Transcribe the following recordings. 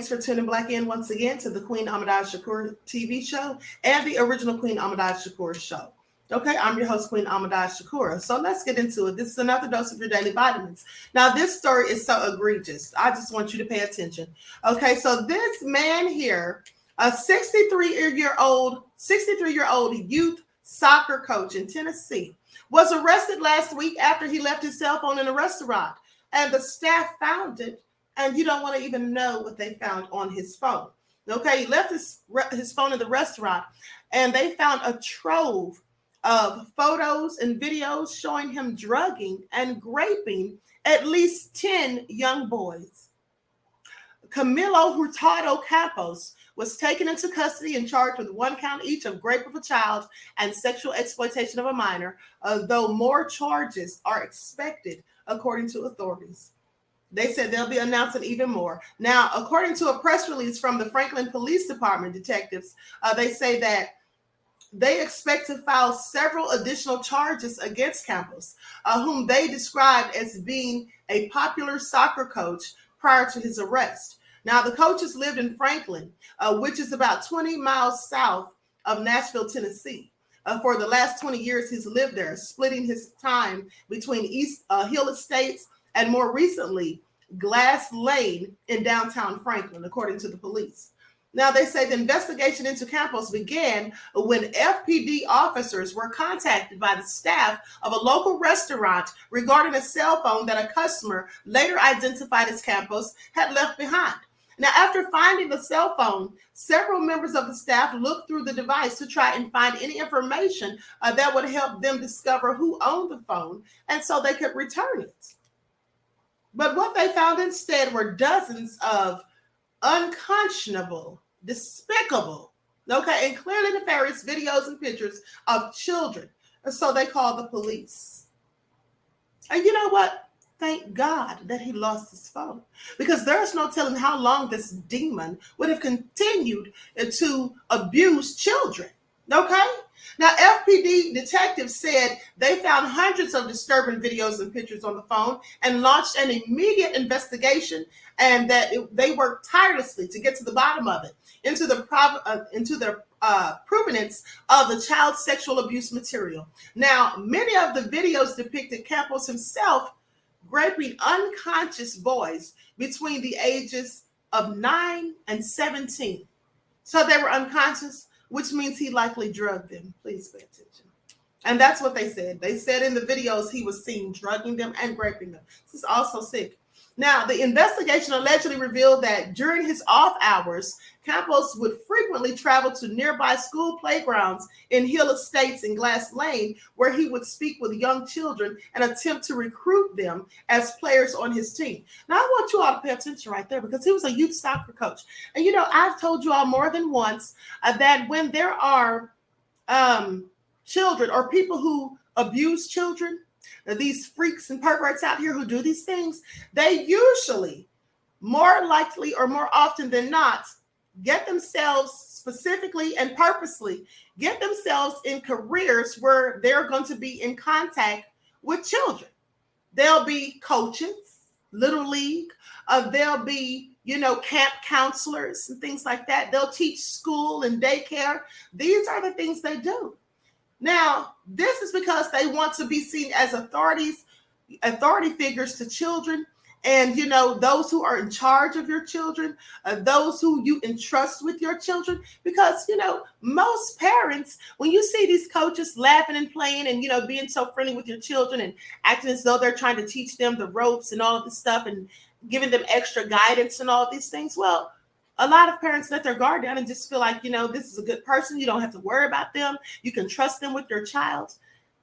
Thanks for tuning back in once again to the Queen Ahmadiyyah Shakur TV show and the original Queen Ahmadiyyah Shakur show. Okay, I'm your host, Queen Ahmadiyyah Shakur. So let's get into it. This is another dose of your daily vitamins. Now, this story is so egregious. I just want you to pay attention. Okay, so this man here, a 63-year-old youth soccer coach in Tennessee, was arrested last week after he left his cell phone in a restaurant, and the staff found it. And you don't want to even know what they found on his phone. Okay, he left his phone in the restaurant, and they found a trove of photos and videos showing him drugging and raping at least 10 young boys. Camilo Hurtado Campos was taken into custody and charged with 1 count each of rape of a child and sexual exploitation of a minor, though more charges are expected, according to authorities. They said they'll be announcing even more. Now, according to a press release from the Franklin Police Department detectives, they say that they expect to file several additional charges against Campos, whom they described as being a popular soccer coach prior to his arrest. Now, the coaches lived in Franklin, which is about 20 miles south of Nashville, Tennessee. For the last 20 years, he's lived there, splitting his time between East Hill Estates and more recently, Glass Lane in downtown Franklin, according to the police. Now, they say the investigation into Campos began when FPD officers were contacted by the staff of a local restaurant regarding a cell phone that a customer, later identified as Campos, had left behind. Now, after finding the cell phone, several members of the staff looked through the device to try and find any information that would help them discover who owned the phone, and so they could return it. But what they found instead were dozens of unconscionable, despicable, okay, and clearly nefarious videos and pictures of children. And so they called the police. And you know what? Thank God that he lost his phone, because there's no telling how long this demon would have continued to abuse children. Okay? Now, FPD detectives said they found hundreds of disturbing videos and pictures on the phone and launched an immediate investigation, and that they worked tirelessly to get to the bottom of it, into the provenance of the child sexual abuse material. Now, many of the videos depicted Campos himself raping unconscious boys between the ages of 9 and 17. So they were unconscious, which means he likely drugged them. Please pay attention. And that's what they said. They said in the videos he was seen drugging them and raping them. This is also sick. Now, the investigation allegedly revealed that during his off hours, Campos would frequently travel to nearby school playgrounds in Hill Estates and Glass Lane, where he would speak with young children and attempt to recruit them as players on his team. Now, I want you all to pay attention right there, because he was a youth soccer coach. And, you know, I've told you all more than once that when there are children or people who abuse children, these freaks and perverts out here who do these things, they usually, more likely or more often than not, get themselves specifically and purposely, get themselves in careers where they're going to be in contact with children. They'll be coaches, little league, they'll be, you know, camp counselors and things like that. They'll teach school and daycare. These are the things they do. Now, this is because they want to be seen as authority figures to children, and, you know, those who are in charge of your children, those who you entrust with your children. Because, you know, most parents, when you see these coaches laughing and playing and, you know, being so friendly with your children and acting as though they're trying to teach them the ropes and all of this stuff and giving them extra guidance and all of these things, well, a lot of parents let their guard down and just feel like, you know, this is a good person. You don't have to worry about them. You can trust them with your child.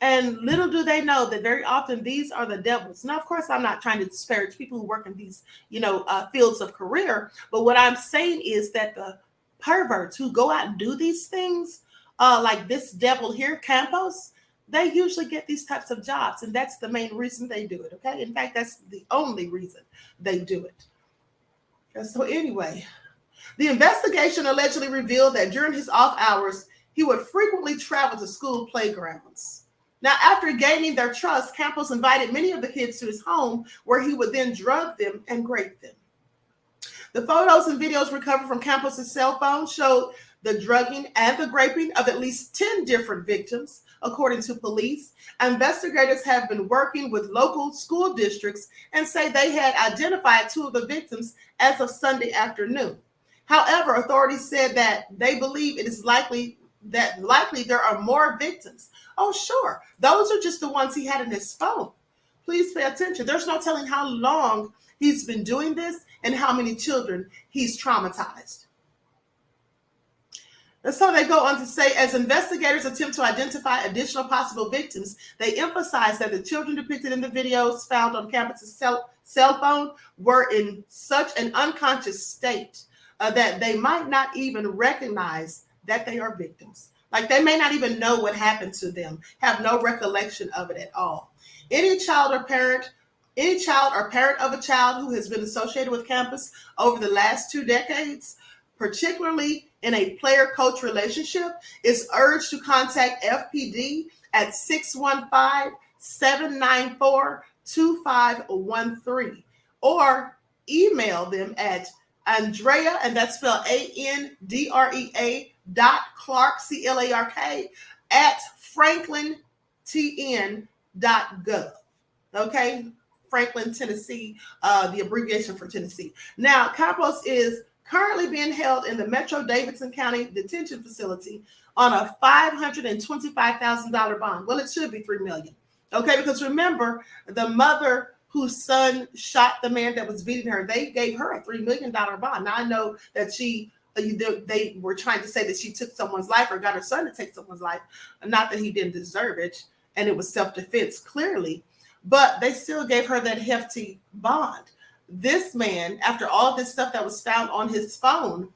And little do they know that very often these are the devils. Now, of course, I'm not trying to disparage people who work in these, you know, fields of career. But what I'm saying is that the perverts who go out and do these things, like this devil here, Campos, they usually get these types of jobs. And that's the main reason they do it. Okay. In fact, that's the only reason they do it. And so anyway, the investigation allegedly revealed that during his off hours, he would frequently travel to school playgrounds. Now, after gaining their trust, Campos invited many of the kids to his home, where he would then drug them and rape them. The photos and videos recovered from Campos' cell phone showed the drugging and the raping of at least 10 different victims, according to police. Investigators have been working with local school districts and say they had identified 2 of the victims as of Sunday afternoon. However, authorities said that they believe it is likely there are more victims. Oh, sure. Those are just the ones he had in his phone. Please pay attention. There's no telling how long he's been doing this and how many children he's traumatized. And so they go on to say, as investigators attempt to identify additional possible victims, they emphasize that the children depicted in the videos found on Campos' cell phone were in such an unconscious state that they might not even recognize that they are victims. Like they may not even know what happened to them, have no recollection of it at all. Any child or parent of a child who has been associated with Campos over the last 2 decades, particularly in a player-coach relationship, is urged to contact FPD at 615-794-2513 or email them at Andrea, and that's spelled ANDREA .Clark, CLARK, at franklintn.gov. Okay, Franklin, Tennessee, the abbreviation for Tennessee. Now, Campos is currently being held in the Metro Davidson County Detention Facility on a $525,000 bond. Well, it should be $3 million. Okay, because remember, the mother whose son shot the man that was beating her, they gave her a $3 million bond. Now, I know that they were trying to say that she took someone's life or got her son to take someone's life. Not that he didn't deserve it, and it was self-defense, clearly. But they still gave her that hefty bond. This man, after all of this stuff that was found on his phone,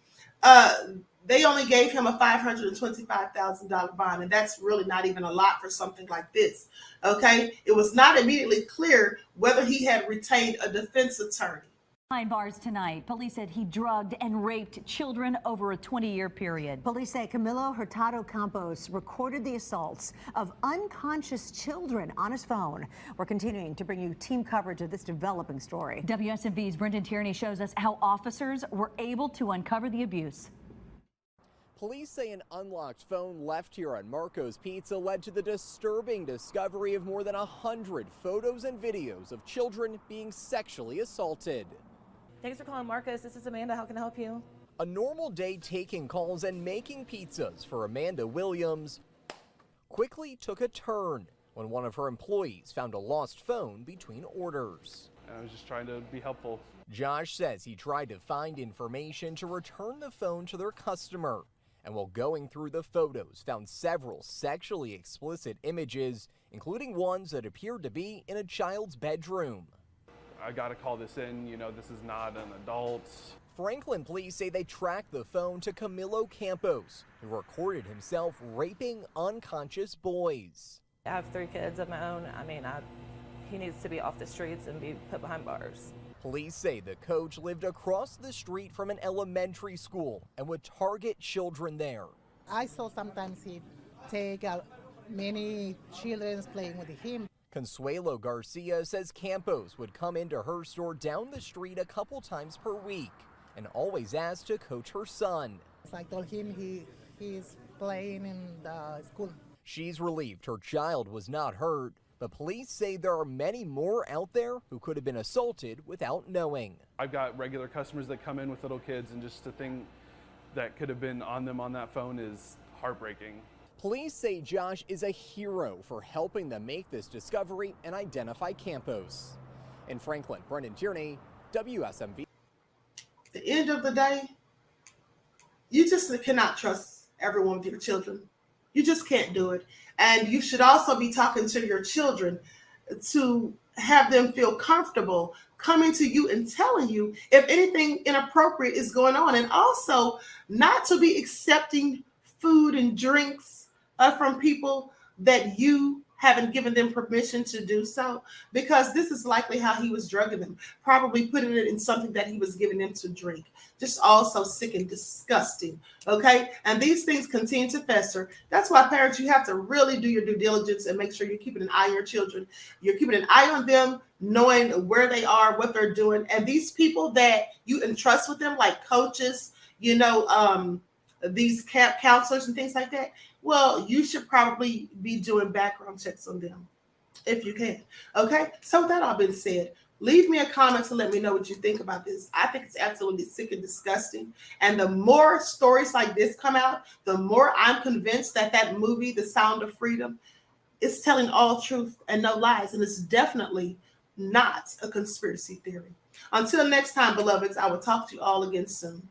they only gave him a $525,000 bond, and that's really not even a lot for something like this. Okay, it was not immediately clear whether he had retained a defense attorney. Behind bars tonight, police said he drugged and raped children over a 20-year period. Police say Camilo Hurtado Campos recorded the assaults of unconscious children on his phone. We're continuing to bring you team coverage of this developing story. WSMV's Brendan Tierney shows us how officers were able to uncover the abuse. Police say an unlocked phone left here on Marco's Pizza led to the disturbing discovery of more than 100 photos and videos of children being sexually assaulted. Thanks for calling Marcos. This is Amanda. How can I help you? A normal day taking calls and making pizzas for Amanda Williams quickly took a turn when one of her employees found a lost phone between orders. I was just trying to be helpful. Josh says he tried to find information to return the phone to their customer, and while going through the photos found several sexually explicit images, including ones that appeared to be in a child's bedroom. I gotta call this in, this is not an adult. Franklin police say they tracked the phone to Camilo Campos, who recorded himself raping unconscious boys. I have 3 kids of my own. He needs to be off the streets and be put behind bars. Police say the coach lived across the street from an elementary school and would target children there. I saw sometimes he take many children playing with him. Consuelo Garcia says Campos would come into her store down the street a couple times per week and always asked to coach her son. I told him he's playing in the school. She's relieved her child was not hurt, but police say there are many more out there who could have been assaulted without knowing. I've got regular customers that come in with little kids, and just to think that could have been on them on that phone is heartbreaking. Police say Josh is a hero for helping them make this discovery and identify Campos. In Franklin, Brendan Tierney, WSMV. At the end of the day, you just cannot trust everyone with your children. You just can't do it. And you should also be talking to your children to have them feel comfortable coming to you and telling you if anything inappropriate is going on. And also not to be accepting food and drinks from people that you haven't given them permission to do so, because this is likely how he was drugging them, probably putting it in something that he was giving them to drink. Just also sick and disgusting. Okay. And these things continue to fester. That's why, parents, you have to really do your due diligence and make sure you're keeping an eye on your children. You're keeping an eye on them, knowing where they are, what they're doing. And these people that you entrust with them, like coaches, these camp counselors and things like that, well, you should probably be doing background checks on them if you can. Okay. So with that all being said, leave me a comment to let me know what you think about this. I think it's absolutely sick and disgusting. And the more stories like this come out, the more I'm convinced that that movie, The Sound of Freedom, is telling all truth and no lies. And it's definitely not a conspiracy theory. Until next time, beloveds, I will talk to you all again soon.